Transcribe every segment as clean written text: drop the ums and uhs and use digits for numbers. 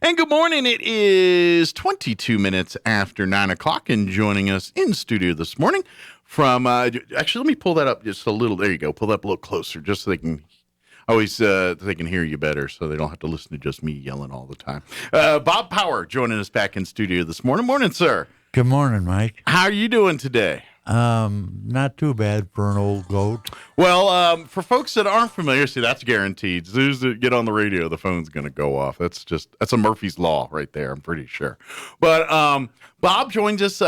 And good morning. It is 22 minutes after 9 o'clock, and joining us in studio this morning from, actually, let me pull that up just a little. There you go. Pull that up a little closer just so they can, they can hear you better so they don't have to listen to just me yelling all the time. Bob Power joining us back in studio this morning. Morning, sir. Good morning, Mike. How are you doing today? Not too bad for an old goat. Well, for folks that aren't familiar, see, that's guaranteed. As soon as you get on the radio, the phone's going to go off. That's a Murphy's Law right there, I'm pretty sure. But Bob joins us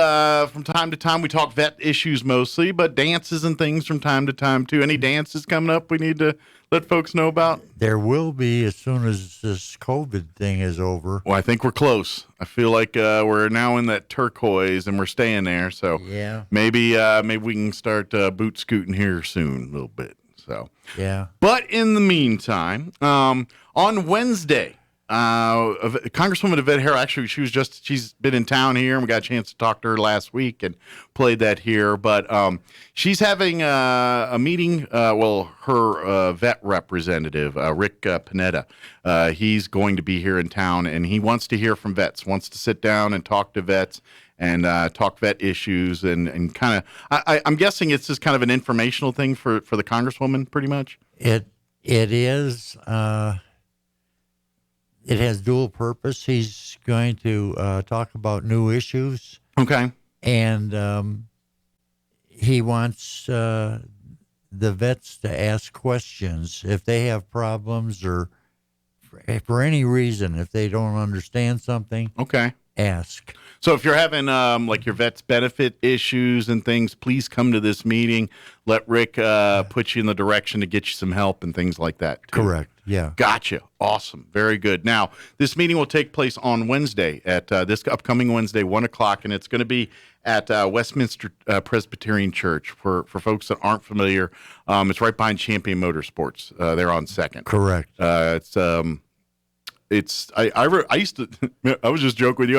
from time to time. We talk vet issues mostly, but dances and things from time to time, too. Any dances coming up we need to let folks know about? There will be as soon as this COVID thing is over. Well, I think we're close. I feel like we're now in that turquoise, and we're staying there. So yeah, maybe we can start boot scooting here soon a little bit. So yeah. But in the meantime, on Wednesday, Congresswoman Yvette Herrell, actually, she's been in town here, and we got a chance to talk to her last week and played that here. But she's having a meeting. Her vet representative, Rick Panetta, he's going to be here in town, and he wants to hear from vets. Wants to sit down and talk to vets and talk vet issues and kind of. I'm guessing it's just kind of an informational thing for the Congresswoman, pretty much. It is. It has dual purpose. He's going to talk about new issues. Okay. And he wants the vets to ask questions if they have problems or for any reason, if they don't understand something. Okay. Ask. So if you're having like your vet's benefit issues and things, please come to this meeting. Let Rick put you in the direction to get you some help and things like that, too. Correct. Yeah. Gotcha. Awesome. Very good. Now, this meeting will take place on Wednesday at this upcoming Wednesday, 1 o'clock, and it's going to be at Westminster Presbyterian Church. For folks that aren't familiar, it's right behind Champion Motorsports. They're on 2nd. Correct. I used to, I was just joking with you.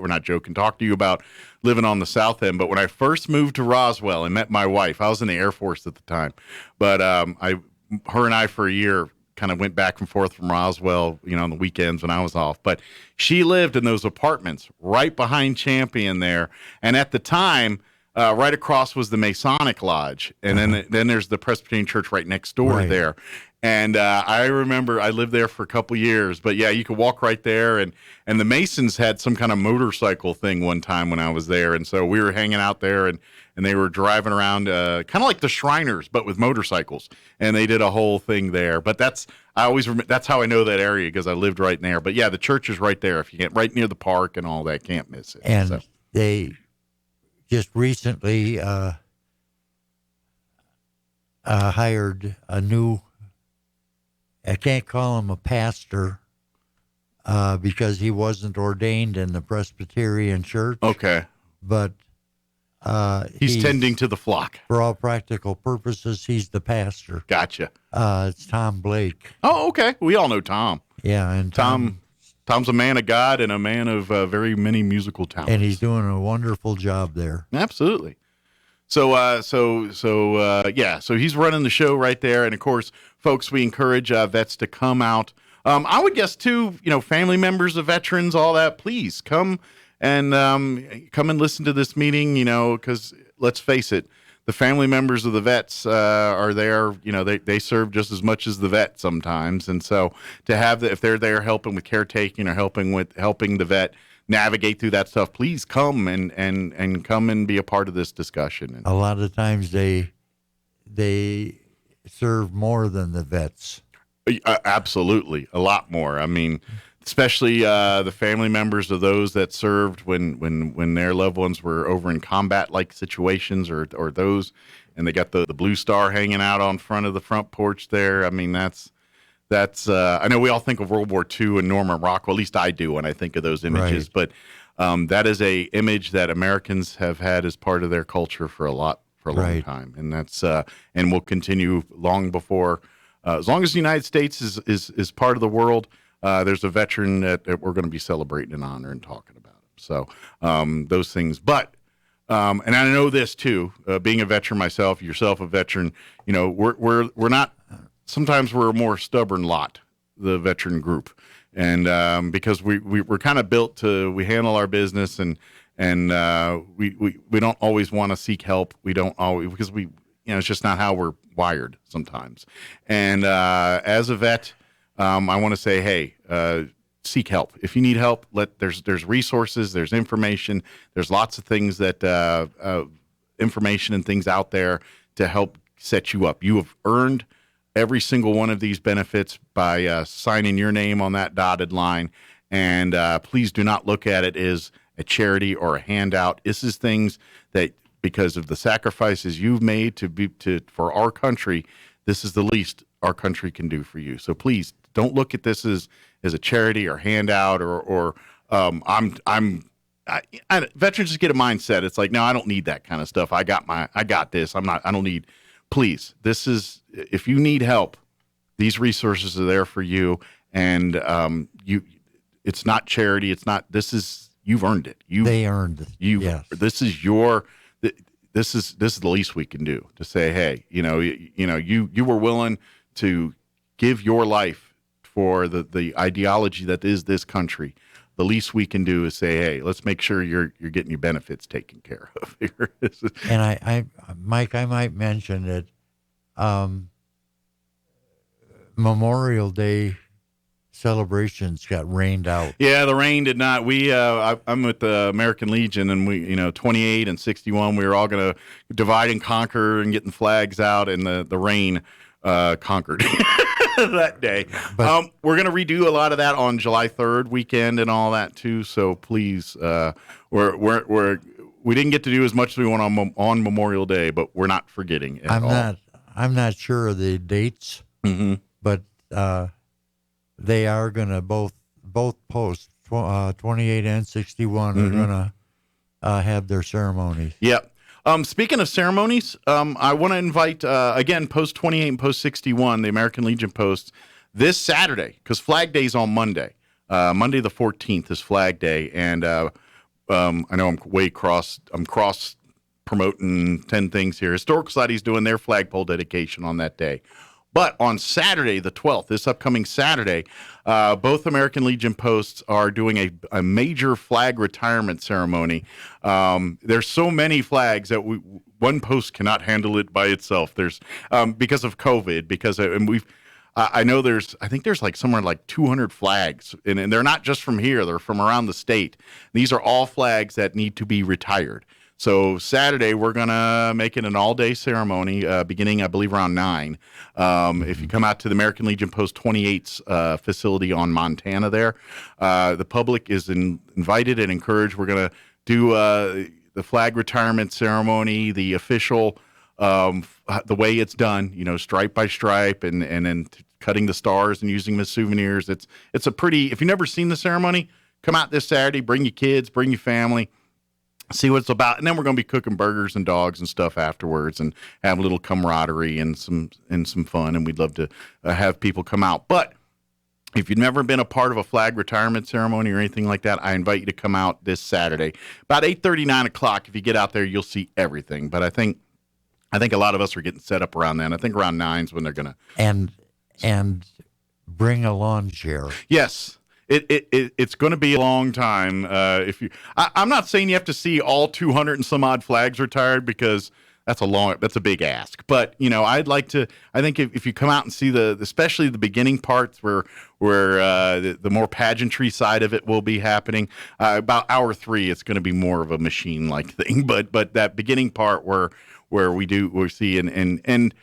We're not joking, talk to you about living on the South End. But when I first moved to Roswell and met my wife, I was in the Air Force at the time. But her and I for a year kind of went back and forth from Roswell, on the weekends when I was off. But she lived in those apartments right behind Champion there. And at the time, right across was the Masonic Lodge. And then there's the Presbyterian Church right next door there. And I remember I lived there for a couple years, but yeah, you could walk right there. And the Masons had some kind of motorcycle thing one time when I was there. And so we were hanging out there and they were driving around kind of like the Shriners, but with motorcycles. And they did a whole thing there. But that's how I know that area because I lived right there. But yeah, the church is right there. If you get right near the park and all that, can't miss it. And they just recently hired a new, I can't call him a pastor because he wasn't ordained in the Presbyterian Church. Okay. But he's tending to the flock. For all practical purposes, he's the pastor. Gotcha. It's Tom Blake. Oh, okay. We all know Tom. Yeah, and Tom's a man of God and a man of very many musical talents. And he's doing a wonderful job there. Absolutely. So he's running the show right there. And of course, folks, we encourage vets to come out. I would guess too, family members of veterans, all that, please come and listen to this meeting, because let's face it, the family members of the vets are there. They serve just as much as the vet sometimes. And so to have if they're there helping with caretaking or helping the vet navigate through that stuff, please come and come and be a part of this discussion. A lot of times they serve more than the vets. Absolutely, a lot more. I mean, especially the family members of those that served when their loved ones were over in combat-like situations or those, and they got the Blue Star hanging out on front of the front porch there. I mean, that's I know we all think of World War II and Norman Rockwell. At least I do when I think of those images. Right. But that is a image that Americans have had as part of their culture for a long time, and that's and will continue long before. As long as the United States is part of the world, there's a veteran that we're going to be celebrating and honoring and talking about. So those things. But and I know this too, being a veteran myself, yourself a veteran. We're not. Sometimes we're a more stubborn lot, the veteran group, and because we're kind of built to we handle our business and we don't always want to seek help. We don't always because it's just not how we're wired sometimes. And as a vet, I want to say, hey, seek help. If you need help, there's resources, there's information, there's lots of things that information and things out there to help set you up. You have earned every single one of these benefits by signing your name on that dotted line. And please do not look at it as a charity or a handout. This is things that, because of the sacrifices you've made for our country, this is the least our country can do for you. So please don't look at this as a charity or handout or veterans just get a mindset. It's like, no, I don't need that kind of stuff. I got this. I don't need. Please, if you need help, these resources are there for you, and it's not charity. It's not. You've earned it. They earned it. Yes. This is the least we can do to say, hey, you were willing to give your life for the ideology that is this country. The least we can do is say, hey, let's make sure you're getting your benefits taken care of here. And Mike, I might mention that Memorial Day celebrations got rained out. Yeah, the rain did not. I'm with the American Legion, and 28 and 61, we were all going to divide and conquer and getting flags out, and the rain conquered that day. But we're going to redo a lot of that on July 3rd weekend and all that too. So please, we didn't get to do as much as we want on Memorial Day, but we're not forgetting at all. I'm not sure of the dates, but they are going to both posts 28 and 61 are going to have their ceremonies. Yep. Speaking of ceremonies, I want to invite, again, Post 28 and Post 61, the American Legion posts, this Saturday, because Flag Day's on Monday. Monday the 14th is Flag Day, and I know I'm cross promoting 10 things here. Historical Society's doing their flagpole dedication on that day. But on Saturday, the 12th, this upcoming Saturday, both American Legion posts are doing a major flag retirement ceremony. There's so many flags that one post cannot handle it by itself. There's because of COVID, I think there's like somewhere like 200 flags, and they're not just from here; they're from around the state. These are all flags that need to be retired. So Saturday, we're going to make it an all-day ceremony, beginning, I believe, around 9. If you come out to the American Legion Post 28's facility on Montana there, the public is invited and encouraged. We're going to do the flag retirement ceremony, the official, the way it's done, stripe by stripe, and then cutting the stars and using them as souvenirs. It's a pretty, if you've never seen the ceremony, come out this Saturday, bring your kids, bring your family. See what it's about, and then we're going to be cooking burgers and dogs and stuff afterwards, and have a little camaraderie and some fun. And we'd love to have people come out. But if you've never been a part of a flag retirement ceremony or anything like that, I invite you to come out this Saturday, about 8:30, 9 o'clock. If you get out there, you'll see everything. But I think a lot of us are getting set up around then. I think around 9 is when they're going to and bring a lawn chair. Yes. It's going to be a long time. I'm not saying you have to see all 200 and some odd flags retired, because that's a big ask. But I'd like to. I think if you come out and see especially the beginning parts where the more pageantry side of it will be happening, about hour 3, it's going to be more of a machine like thing. But that beginning part where we see and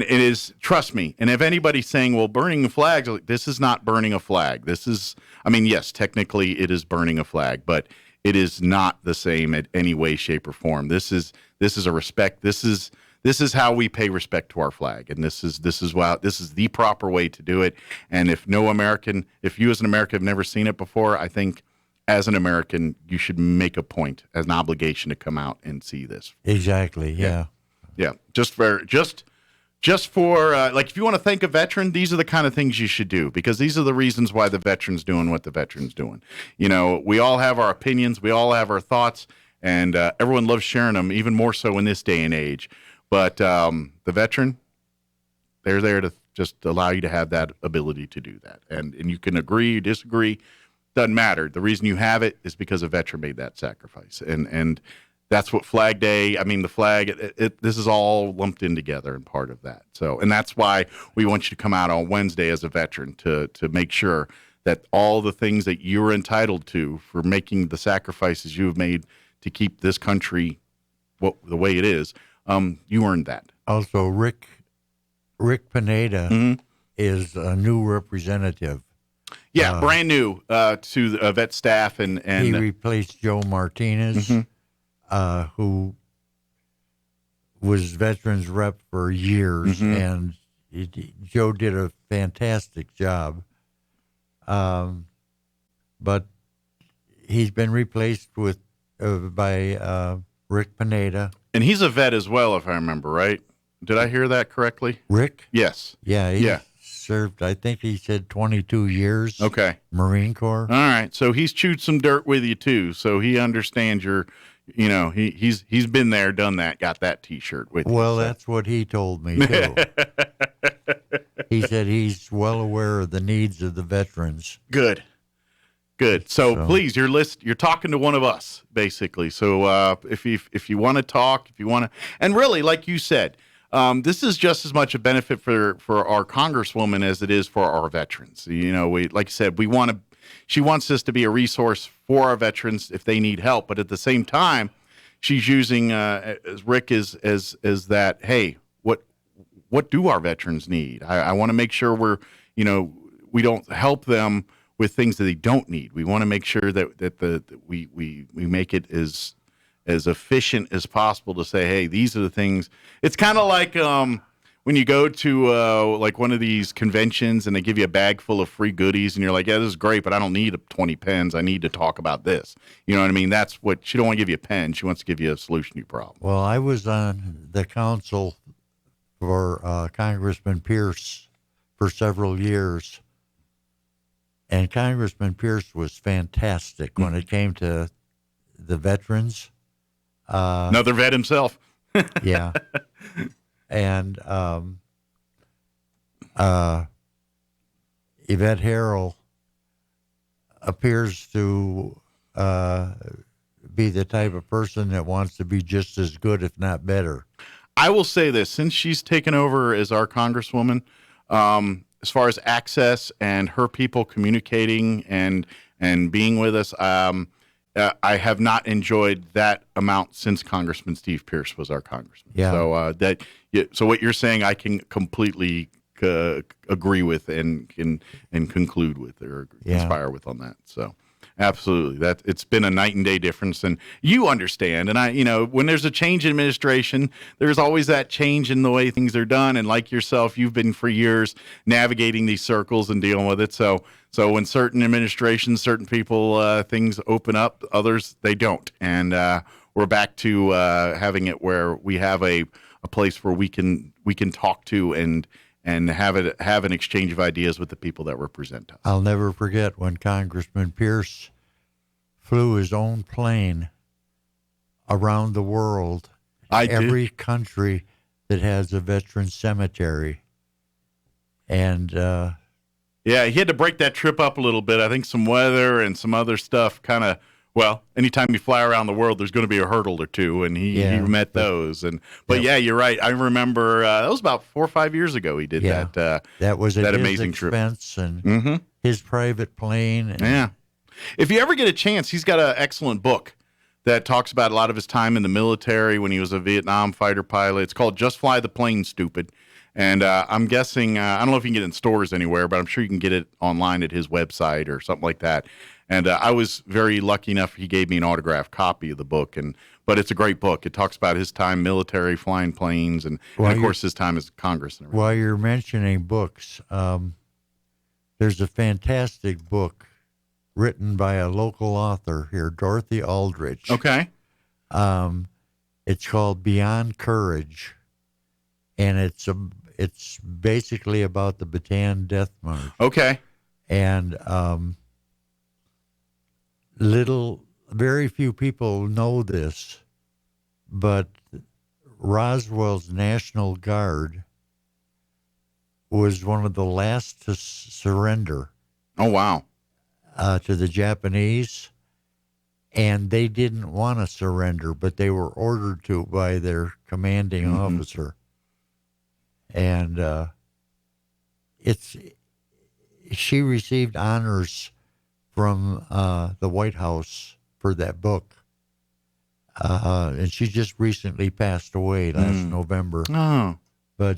it is, trust me, and if anybody's saying, well, burning flags, this is not burning a flag. This is, yes, technically it is burning a flag, but it is not the same in any way, shape, or form. This is a respect. This is how we pay respect to our flag, and this is the proper way to do it. And if you as an American have never seen it before, I think as an American, you should make a point as an obligation to come out and see this. Exactly. Yeah. Just for if you want to thank a veteran, these are the kind of things you should do, because these are the reasons why the veteran's doing what the veteran's doing. We all have our opinions, we all have our thoughts, and everyone loves sharing them, even more so in this day and age. But the veteran, they're there just allow you to have that ability to do that. And you can agree, disagree, doesn't matter. The reason you have it is because a veteran made that sacrifice. And that's what Flag Day, I mean, the flag, this is all lumped in together and part of that. So, and that's why we want you to come out on Wednesday as a veteran to make sure that all the things that you're entitled to for making the sacrifices you have made to keep this country the way it is, you earned that. Also, Rick Pineda is a new representative. Yeah, brand new to the vet staff, and he replaced Joe Martinez, who was veterans rep for years, and Joe did a fantastic job. But he's been replaced by Rick Pineda. And he's a vet as well, if I remember right. Did I hear that correctly? Rick? Yes. Yeah, he served, I think he said 22 years. Okay. Marine Corps. All right. So he's chewed some dirt with you too. So he understands he's been there, done that, got that T-shirt with you. Well, that's what he told me too. He said he's well aware of the needs of the veterans. Good. So please, you're talking to one of us, basically. So if you want to talk, and really, like you said, this is just as much a benefit for our Congresswoman as it is for our veterans. We, like I said, she wants this to be a resource for our veterans if they need help, but at the same time, she's using as Rick as that. Hey, what do our veterans need? I want to make sure we don't help them with things that they don't need. We want to make sure that we make it as efficient as possible to say, hey, these are the things. It's kind of like when you go to like one of these conventions and they give you a bag full of free goodies and you're like, yeah, this is great, but I don't need 20 pens. I need to talk about this. You know what I mean? That's what she don't want to give you a pen. She wants to give you a solution to your problem. Well, I was on the council for Congressman Pierce for several years. And Congressman Pierce was fantastic when it came to the veterans. Another vet himself. Yeah. And Yvette Herrell appears to be the type of person that wants to be just as good, if not better. I will say this, since she's taken over as our Congresswoman, as far as access and her people communicating and being with us, I have not enjoyed that amount since Congressman Steve Pierce was our congressman. Yeah. So so what you're saying, I can completely agree with and conclude with or conspire with on that. So absolutely, it's been a night and day difference, and you understand. And when there's a change in administration, there's always that change in the way things are done. And like yourself, you've been for years navigating these circles and dealing with it. So when certain administrations, certain people, things open up, others they don't, and we're back to having it where we have a place where we can talk to and have an exchange of ideas with the people that represent us. I'll never forget when Congressman Pierce flew his own plane around the world, every country that has a veteran cemetery. And yeah, he had to break that trip up a little bit. I think some weather and some other stuff kind of. Well, anytime you fly around the world, there's going to be a hurdle or two, and he met those. But yeah, you're right. I remember that was about 4 or 5 years ago. He did that. That was at that his amazing expense trip. And his private plane. Yeah. If you ever get a chance, he's got an excellent book that talks about a lot of his time in the military when he was a Vietnam fighter pilot. It's called "Just Fly the Plane, Stupid." And I'm guessing, I don't know if you can get it in stores anywhere, but I'm sure you can get it online at his website or something like that. And I was very lucky enough, he gave me an autographed copy of the book. But it's a great book. It talks about his time military, flying planes, and of course his time as Congress. And everything. While you're mentioning books, there's a fantastic book written by a local author here, Dorothy Aldrich. Okay. It's called Beyond Courage, and it's basically about the Bataan Death March. Okay. And very few people know this, but Roswell's National Guard was one of the last to surrender Oh, wow. to the Japanese, and they didn't want to surrender, but they were ordered to by their commanding officer. And she received honors from the White House for that book. And she just recently passed away last November. Oh. But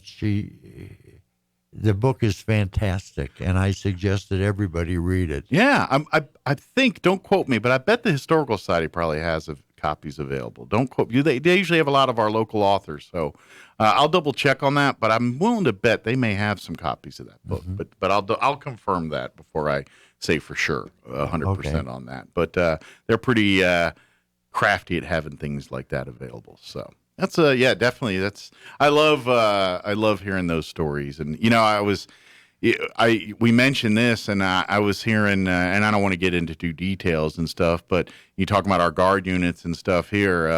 the book is fantastic, and I suggest that everybody read it. Yeah, I think, don't quote me, but I bet the Historical Society probably has copies available. Don't quote you. They usually have a lot of our local authors, so I'll double check on that. But I'm willing to bet they may have some copies of that book. But I'll confirm that before I say for sure 100% on that. But they're pretty crafty at having things like that available. So. That's definitely. I love hearing those stories. And we mentioned this, and I was hearing, and I don't want to get into too details and stuff, but you talking about our guard units and stuff here.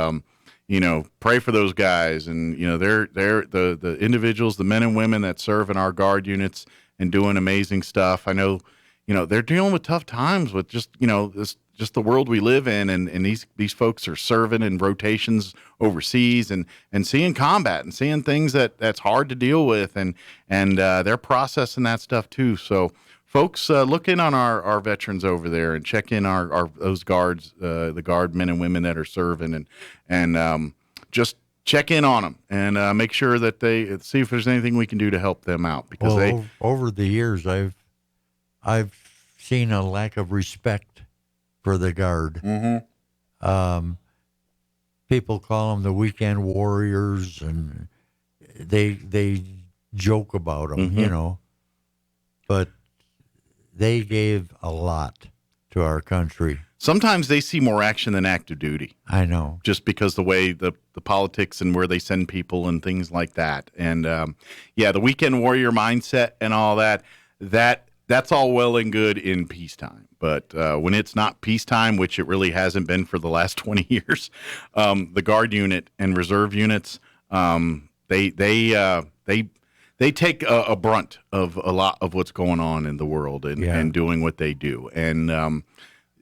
Pray for those guys, and they're the individuals, the men and women that serve in our guard units and doing amazing stuff. I know, they're dealing with tough times with just just the world we live in, and these folks are serving in rotations overseas and seeing combat and seeing things that's hard to deal with, and they're processing that stuff too. So folks, look in on our veterans over there and check in our those guards, the guard men and women that are serving, and just check in on them and make sure that they see if there's anything we can do to help them out, because over the years I've seen a lack of respect for the guard. People call them the weekend warriors, and they joke about them, but they gave a lot to our country. Sometimes they see more action than active duty. I know. Just because the way the politics and where they send people and things like that. And the weekend warrior mindset and all that's all well and good in peacetime. But when it's not peacetime, which it really hasn't been for the last 20 years, the guard unit and reserve units, they take a brunt of a lot of what's going on in the world and doing what they do. And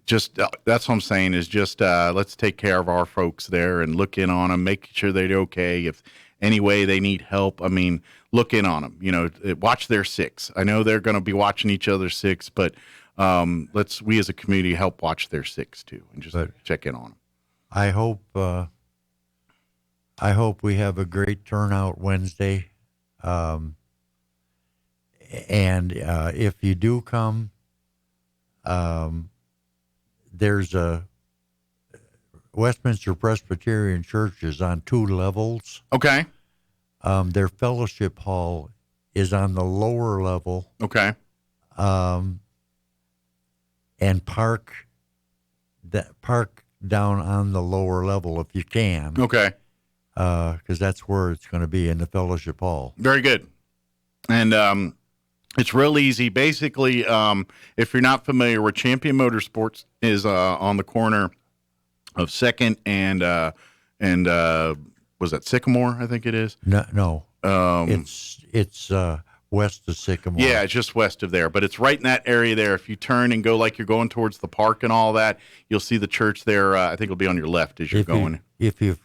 that's what I'm saying is just let's take care of our folks there and look in on them, make sure they're okay. If any way they need help, look in on them. Watch their six. I know they're going to be watching each other's six, but we as a community help watch their six too, and just check in on them. I hope we have a great turnout Wednesday. And if you do come, there's a Westminster Presbyterian Church is on 2 levels. Okay. Their fellowship hall is on the lower level. Okay. And park down on the lower level if you can. Okay. Because that's where it's going to be, in the fellowship hall. Very good. And it's real easy. Basically, if you're not familiar with Champion Motorsports, is on the corner of 2nd and was that Sycamore? I think it is. No. It's west of Sycamore. Yeah, it's just west of there, but it's right in that area there. If you turn and go like you're going towards the park and all that, you'll see the church there. I think it'll be on your left as you're going. If you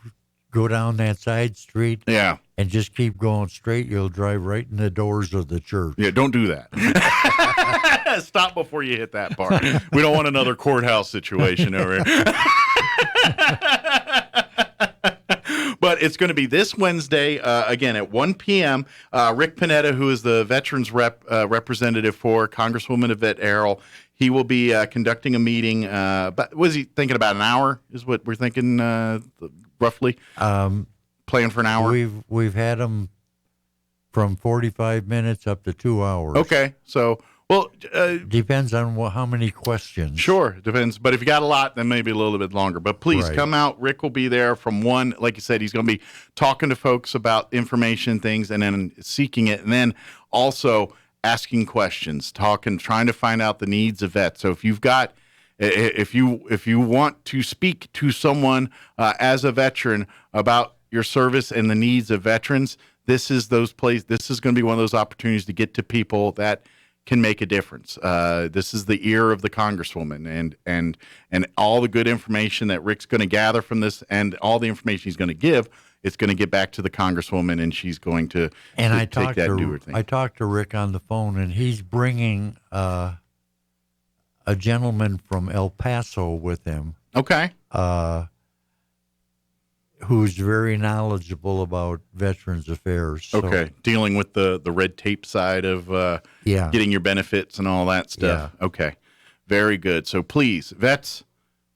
go down that side street, and just keep going straight, you'll drive right in the doors of the church. Yeah, don't do that. Stop before you hit that part. We don't want another courthouse situation over here. But it's going to be this Wednesday, again, at 1 p.m. Rick Panetta, who is the Veterans representative for Congresswoman Yvette Herrell, he will be conducting a meeting. But was he thinking about an hour is what we're thinking, roughly? Playing for an hour? We've had them from 45 minutes up to 2 hours. Okay, so... Well, depends on how many questions. Sure, depends. But if you got a lot, then maybe a little bit longer. But please come out. Rick will be there from 1. Like you said, he's going to be talking to folks about information, things, and then seeking it, and then also asking questions, trying to find out the needs of vets. So if you've got, if you want to speak to someone as a veteran about your service and the needs of veterans, this is those places. This is going to be one of those opportunities to get to people that can make a difference. This is the ear of the Congresswoman, and all the good information that Rick's going to gather from this, and all the information he's going to give, it's going to get back to the Congresswoman, and she's going to take that and do her thing. I talked to Rick on the phone, and he's bringing a gentleman from El Paso with him. Okay. Who's very knowledgeable about Veterans Affairs. So, okay, dealing with the red tape side of getting your benefits and all that stuff. Yeah. Okay, very good. So please, vets,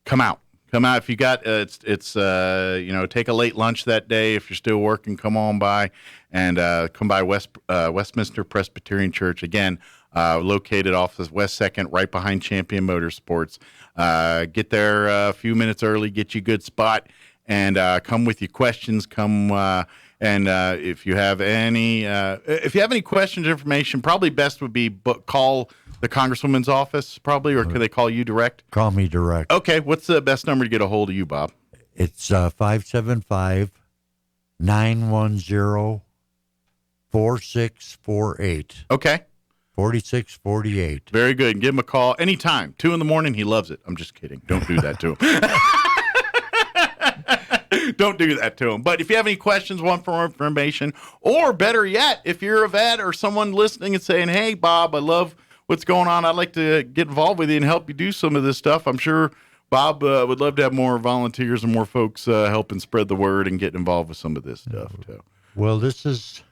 come out. Come out if you got it's take a late lunch that day. If you're still working, come on by and come by Westminster Presbyterian Church again, located off the West 2nd, right behind Champion Motorsports. Get there a few minutes early, get you a good spot. And come with your questions. Come and if you have any questions or information, probably best would be call the Congresswoman's office, probably, or can they call you direct? Call me direct. Okay, what's the best number to get a hold of you, Bob? It's 575-910-4648. Okay. 4648. Very good. Give him a call anytime. 2 a.m. He loves it. I'm just kidding. Don't do that to him. Don't do that to him. But if you have any questions, want more information, or better yet, if you're a vet or someone listening and saying, hey, Bob, I love what's going on. I'd like to get involved with you and help you do some of this stuff. I'm sure Bob would love to have more volunteers and more folks helping spread the word and get involved with some of this stuff, too. Well, this is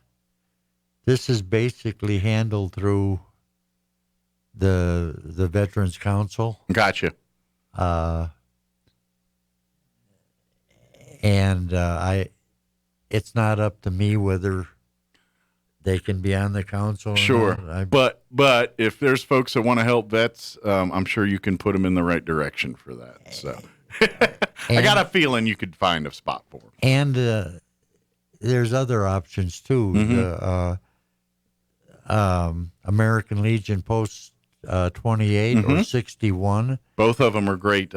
basically handled through the Veterans Council. Gotcha. And it's not up to me whether they can be on the council. Sure, but if there's folks that want to help vets, I'm sure you can put them in the right direction for that. So I got a feeling you could find a spot for them. And there's other options too. Mm-hmm. American Legion Post 28 mm-hmm. or 61. Both of them are great.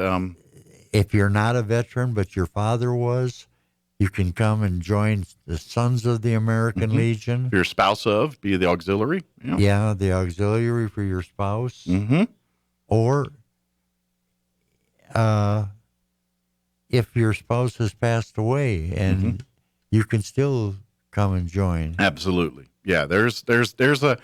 If you're not a veteran, but your father was, you can come and join the Sons of the American mm-hmm. Legion. If you're a spouse of, be the auxiliary. Yeah, the auxiliary for your spouse. Mm-hmm. Or if your spouse has passed away, and mm-hmm. you can still come and join. Absolutely. Yeah, there's a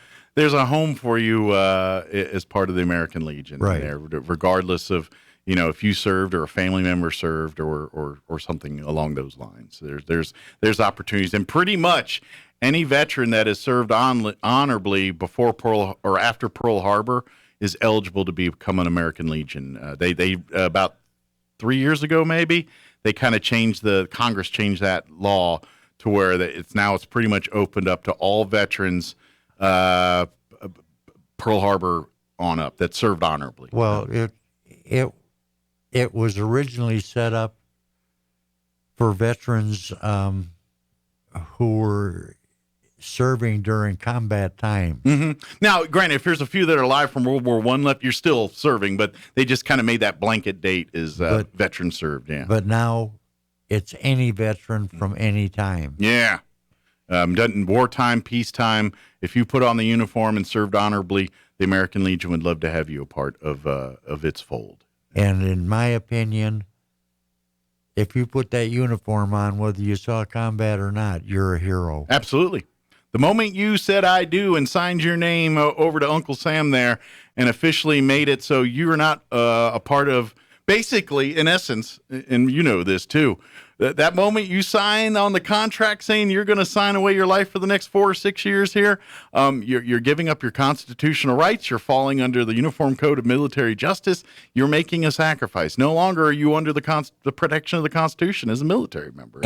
home for you as part of the American Legion, right? There, regardless of if you served or a family member served or something along those lines. There's opportunities, and pretty much any veteran that has served honorably before Pearl or after Pearl Harbor is eligible to become an American Legion. They about 3 years ago maybe they kind of Congress changed that law to where it's pretty much opened up to all veterans, Pearl Harbor on up, that served honorably. Well, it was originally set up for veterans who were serving during combat time. Mm-hmm. Now, granted, if there's a few that are alive from World War I left, you're still serving, but they just kind of made that blanket date as veterans served. Yeah. But now it's any veteran from any time. Yeah. Doesn't wartime, peacetime. If you put on the uniform and served honorably, the American Legion would love to have you a part of its fold. And in my opinion, if you put that uniform on, whether you saw combat or not, you're a hero. Absolutely. The moment you said I do and signed your name over to Uncle Sam there and officially made it so you're not a part of, basically, in essence, and you know this too, that moment you sign on the contract saying you're going to sign away your life for the next 4 or 6 years here, you're giving up your constitutional rights. You're falling under the Uniform Code of Military Justice. You're making a sacrifice. No longer are you under the protection of the Constitution as a military member.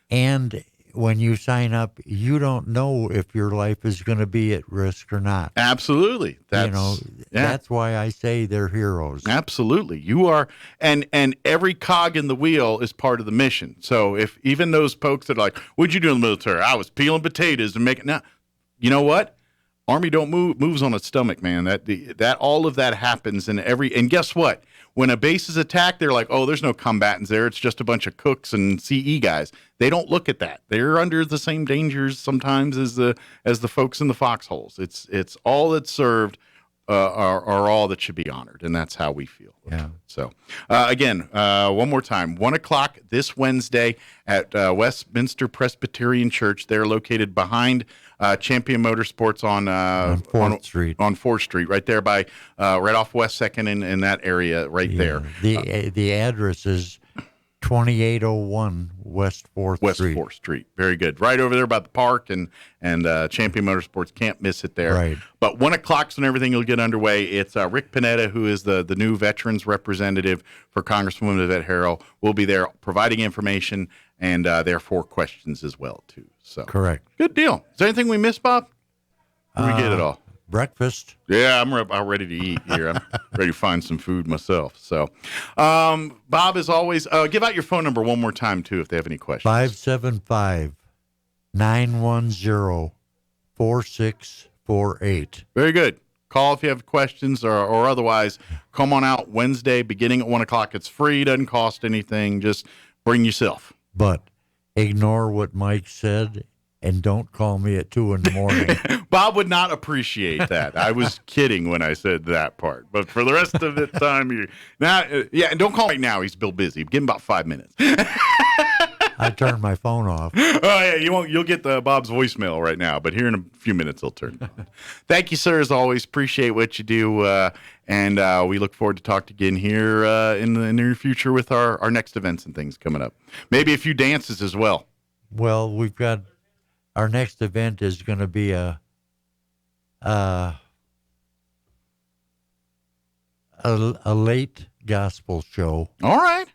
And when you sign up, you don't know if your life is going to be at risk or not. Absolutely. That's why I say they're heroes. Absolutely. You are, and every cog in the wheel is part of the mission. So if even those folks that are like, what'd you do in the military? I was peeling potatoes and making, now, you know what? Army don't moves on its stomach, man. That all of that happens, and guess what? When a base is attacked, they're like, oh, there's no combatants there. It's just a bunch of cooks and CE guys. They don't look at that. They're under the same dangers sometimes as the folks in the foxholes. It's all that's served are all that should be honored, and that's how we feel. Yeah. So, again, one more time, 1:00 this Wednesday at Westminster Presbyterian Church. They're located behind Champion Motorsports on 4th Street. On 4th Street, right there by right off West Second in that area, right there. The address is 2801 West 4th Street. West 4th Street. Very good. Right over there by the park and Champion Motorsports. Can't miss it there. Right. But 1:00 when everything will get underway. It's Rick Panetta, who is the new veterans representative for Congresswoman Yvette Herrell, will be there providing information and therefore questions as well, too. So Correct. Good deal. Is there anything we missed, Bob? Or we get it all? Breakfast. Yeah, I'm ready to eat here. I'm ready to find some food myself. So, Bob, as always, give out your phone number one more time, too, if they have any questions. 575-910-4648. Very good. Call if you have questions or otherwise. Come on out Wednesday, beginning at 1:00. It's free, doesn't cost anything. Just bring yourself. But ignore what Mike said and don't call me at 2 in the morning. Bob would not appreciate that. I was kidding when I said that part. But for the rest of the time, and don't call right now. He's still busy. Give him about 5 minutes. I turned my phone off. Oh yeah, you'll get the Bob's voicemail right now, but here in a few minutes he'll turn it on. Thank you, sir, as always. Appreciate what you do, and we look forward to talking again here in the near future with our next events and things coming up. Maybe a few dances as well. Well, we've got our next event is going to be a late gospel show. All right.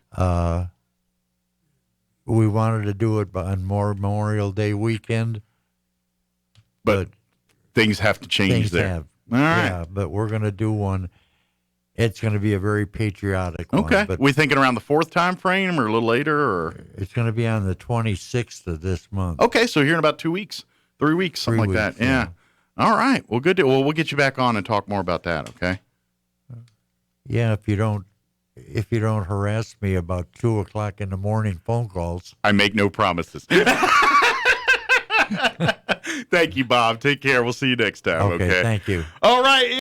We wanted to do it on Memorial Day weekend, but things have to change there. All right. Yeah, but we're going to do one. It's going to be a very patriotic one. Okay. But We thinking around the 4th time frame or a little later? Or it's going to be on the 26th of this month. Okay, so here in about 2 weeks, 3 weeks, something like that. Yeah. All right. Well, good. Well, we'll get you back on and talk more about that, okay? Yeah, if you don't harass me about 2:00 in the morning phone calls. I make no promises. Thank you, Bob. Take care. We'll see you next time. Okay. Thank you. All right.